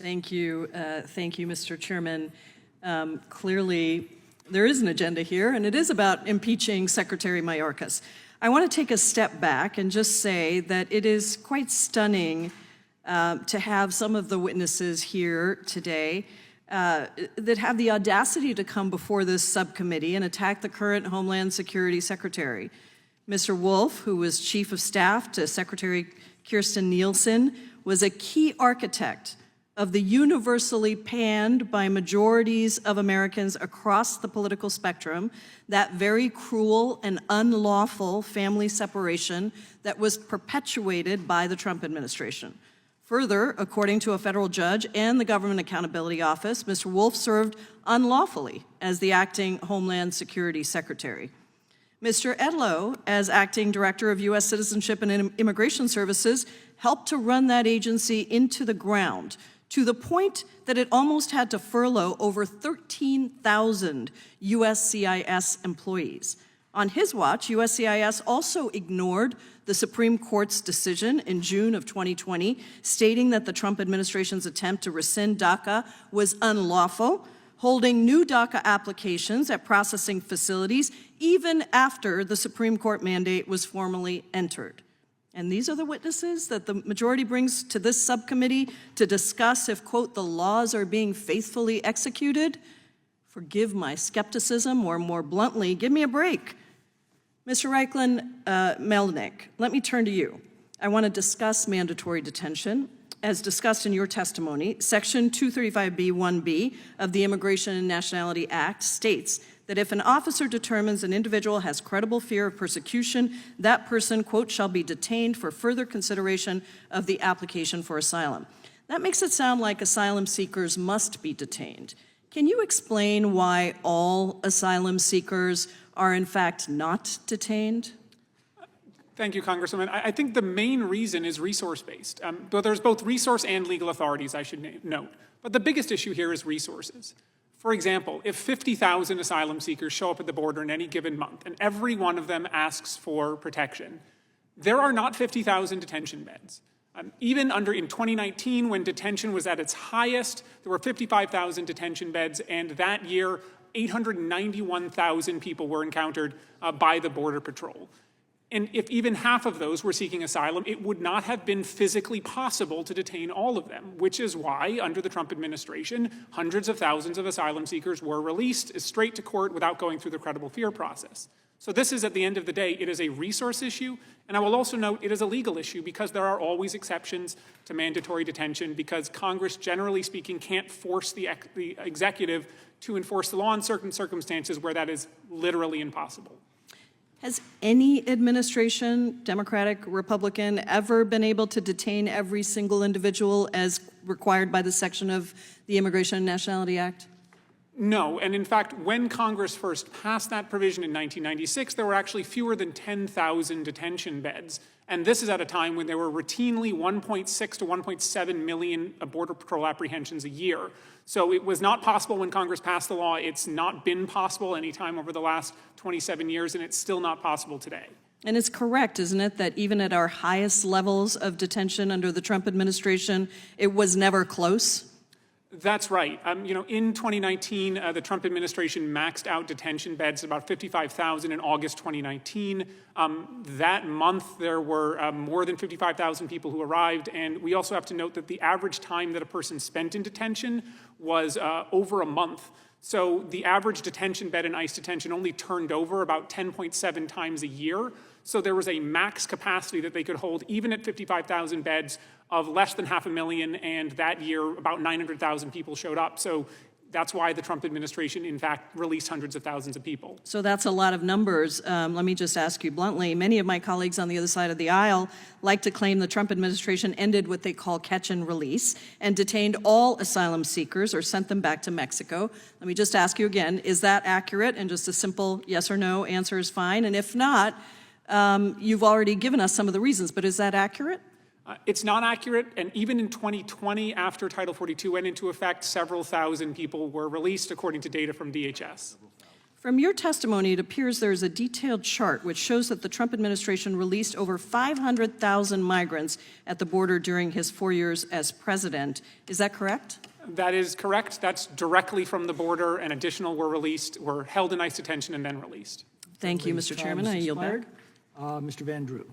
Thank you, Mr. Chairman. Clearly, there is an agenda here, and it is about impeaching Secretary Mayorkas. I want to take a step back and just say that it is quite stunning to have some of the witnesses here today that have the audacity to come before this subcommittee and attack the current Homeland Security Secretary. Mr. Wolf, who was Chief of Staff to Secretary Kirstjen Nielsen, was a key architect of the universally panned by majorities of Americans across the political spectrum, that very cruel and unlawful family separation that was perpetuated by the Trump administration. Further, according to a federal judge and the Government Accountability Office, Mr. Wolf served unlawfully as the acting Homeland Security Secretary. Mr. Edlow, as acting Director of U.S. Citizenship and Immigration Services, helped to run that agency into the ground, to the point that it almost had to furlough over 13,000 USCIS employees. On his watch, USCIS also ignored the Supreme Court's decision in June of 2020, stating that the Trump administration's attempt to rescind DACA was unlawful, holding new DACA applications at processing facilities even after the Supreme Court mandate was formally entered. And these are the witnesses that the majority brings to this subcommittee to discuss if, quote, the laws are being faithfully executed. Forgive my skepticism, or more bluntly, give me a break. Mr. Reichlin-Melnick, let me turn to you. I want to discuss mandatory detention. As discussed in your testimony, Section 235B(1)(b) of the Immigration and Nationality Act states that if an officer determines an individual has credible fear of persecution, that person, quote, shall be detained for further consideration of the application for asylum. That makes it sound like asylum seekers must be detained. Can you explain why all asylum seekers are in fact not detained? Thank you, Congresswoman. I think the main reason is resource-based. But there's both resource and legal authorities, I should note. But the biggest issue here is resources. For example, if 50,000 asylum seekers show up at the border in any given month, and every one of them asks for protection, there are not 50,000 detention beds. Even in 2019, when detention was at its highest, there were 55,000 detention beds, and that year, 891,000 people were encountered by the Border Patrol. And if even half of those were seeking asylum, it would not have been physically possible to detain all of them, which is why, under the Trump administration, hundreds of thousands of asylum seekers were released straight to court without going through the credible fear process. So this is, at the end of the day, it is a resource issue, and I will also note it is a legal issue because there are always exceptions to mandatory detention because Congress, generally speaking, can't force the executive to enforce the law in certain circumstances where that is literally impossible. Has any administration, Democratic, Republican, ever been able to detain every single individual as required by the section of the Immigration and Nationality Act? No, and in fact, when Congress first passed that provision in 1996, there were actually fewer than 10,000 detention beds. And this is at a time when there were routinely 1.6 to 1.7 million Border Patrol apprehensions a year. So it was not possible when Congress passed the law. It's not been possible any time over the last 27 years, and it's still not possible today. And it's correct, isn't it, that even at our highest levels of detention under the Trump administration, it was never close? That's right. In 2019, the Trump administration maxed out detention beds, about 55,000 in August 2019. That month, there were more than 55,000 people who arrived. And we also have to note that the average time that a person spent in detention was over a month. So the average detention bed in ICE detention only turned over about 10.7 times a year. So there was a max capacity that they could hold, even at 55,000 beds, of less than 500,000, and that year about 900,000 people showed up. So that's why the Trump administration, in fact, released hundreds of thousands of people. So that's a lot of numbers. Let me just ask you bluntly, many of my colleagues on the other side of the aisle like to claim the Trump administration ended what they call catch and release and detained all asylum seekers or sent them back to Mexico. Let me just ask you again, is that accurate? And just a simple yes or no answer is fine. And if not, you've already given us some of the reasons, but is that accurate? It's not accurate, and even in 2020, after Title 42 went into effect, several thousand people were released, according to data from DHS. From your testimony, it appears there is a detailed chart which shows that the Trump administration released over 500,000 migrants at the border during his 4 years as president. Is that correct? That is correct. That's directly from the border, and additional were held in ICE detention and then released. Thank you, Mr. Chairman. I yield back. Mr. Van Drew.